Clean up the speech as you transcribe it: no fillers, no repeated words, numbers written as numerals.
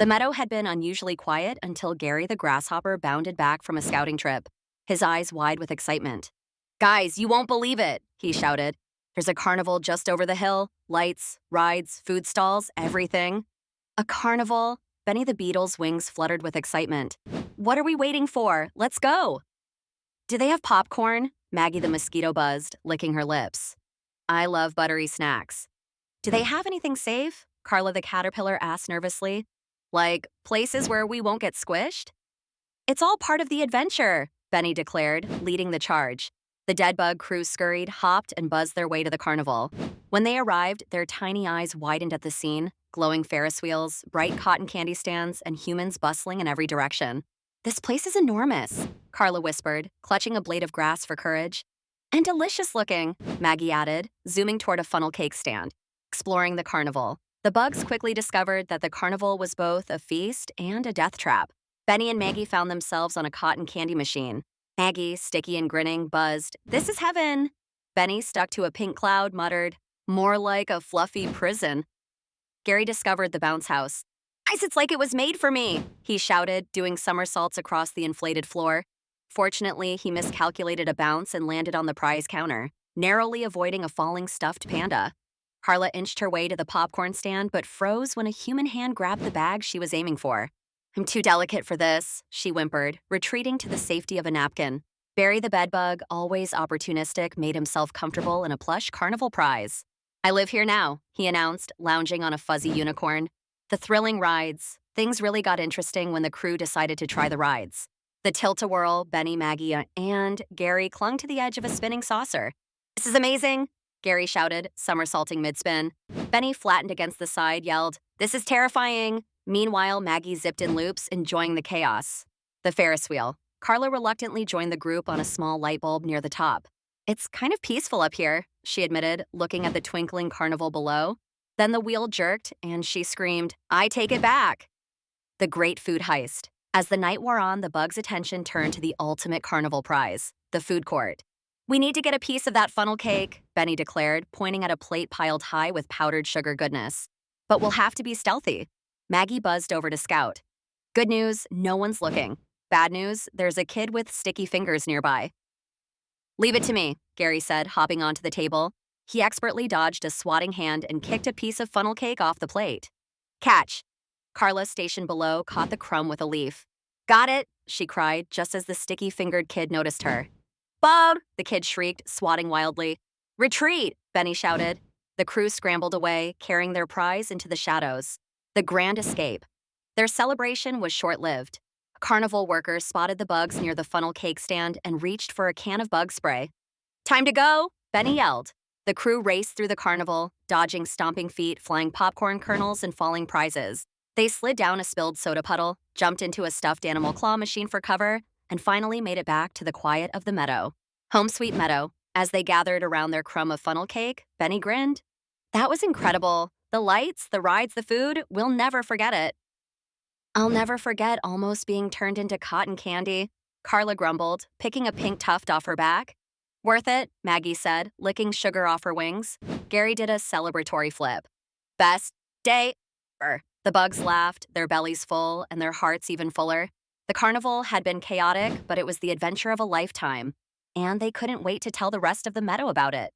The meadow had been unusually quiet until Gary the Grasshopper bounded back from a scouting trip, his eyes wide with excitement. "Guys, you won't believe it," he shouted. "There's a carnival just over the hill. Lights, rides, food stalls, everything." A carnival? Benny the Beetle's wings fluttered with excitement. "What are we waiting for? Let's go!" "Do they have popcorn?" Maggie the Mosquito buzzed, licking her lips. "I love buttery snacks." "Do they have anything safe?" Carla the Caterpillar asked nervously. "Like places where we won't get squished?" "It's all part of the adventure," Benny declared, leading the charge. The DeadBug crew scurried, hopped, and buzzed their way to the carnival. When they arrived, their tiny eyes widened at the scene, glowing Ferris wheels, bright cotton candy stands, and humans bustling in every direction. "This place is enormous," Carla whispered, clutching a blade of grass for courage. "And delicious looking," Maggie added, zooming toward a funnel cake stand. Exploring the carnival, the bugs quickly discovered that the carnival was both a feast and a death trap. Benny and Maggie found themselves on a cotton candy machine. Maggie, sticky and grinning, buzzed, "This is heaven!" Benny, stuck to a pink cloud, muttered, "More like a fluffy prison." Gary discovered the bounce house. "Guys, it's like it was made for me," he shouted, doing somersaults across the inflated floor. Fortunately, he miscalculated a bounce and landed on the prize counter, narrowly avoiding a falling stuffed panda. Carla inched her way to the popcorn stand but froze when a human hand grabbed the bag she was aiming for. "I'm too delicate for this," she whimpered, retreating to the safety of a napkin. Barry the bedbug, always opportunistic, made himself comfortable in a plush carnival prize. "I live here now," he announced, lounging on a fuzzy unicorn. The thrilling rides. Things really got interesting when the crew decided to try the rides. The Tilt-A-Whirl, Benny, Maggie, and Gary clung to the edge of a spinning saucer. "This is amazing," Gary shouted, somersaulting mid-spin. Benny flattened against the side, yelled, "This is terrifying." Meanwhile, Maggie zipped in loops, enjoying the chaos. The Ferris wheel. Carla reluctantly joined the group on a small light bulb near the top. "It's kind of peaceful up here," she admitted, looking at the twinkling carnival below. Then the wheel jerked, and she screamed, "I take it back!" The great food heist. As the night wore on, the bugs' attention turned to the ultimate carnival prize, the food court. "We need to get a piece of that funnel cake," Benny declared, pointing at a plate piled high with powdered sugar goodness. "But we'll have to be stealthy." Maggie buzzed over to Scout. "Good news, no one's looking. Bad news, there's a kid with sticky fingers nearby." "Leave it to me," Gary said, hopping onto the table. He expertly dodged a swatting hand and kicked a piece of funnel cake off the plate. "Catch!" Carla, stationed below, caught the crumb with a leaf. "Got it!" she cried, just as the sticky-fingered kid noticed her. "Bug!" the kid shrieked, swatting wildly. "Retreat!" Benny shouted. The crew scrambled away, carrying their prize into the shadows. The grand escape. Their celebration was short-lived. A carnival worker spotted the bugs near the funnel cake stand and reached for a can of bug spray. "Time to go!" Benny yelled. The crew raced through the carnival, dodging stomping feet, flying popcorn kernels, and falling prizes. They slid down a spilled soda puddle, jumped into a stuffed animal claw machine for cover, and finally made it back to the quiet of the meadow. Home sweet meadow. As they gathered around their crumb of funnel cake, Benny grinned. "That was incredible. The lights, the rides, the food, we'll never forget it." "I'll never forget almost being turned into cotton candy," Carla grumbled, picking a pink tuft off her back. "Worth it," Maggie said, licking sugar off her wings. Gary did a celebratory flip. "Best day ever." The bugs laughed, their bellies full, and their hearts even fuller. The carnival had been chaotic, but it was the adventure of a lifetime, and they couldn't wait to tell the rest of the meadow about it.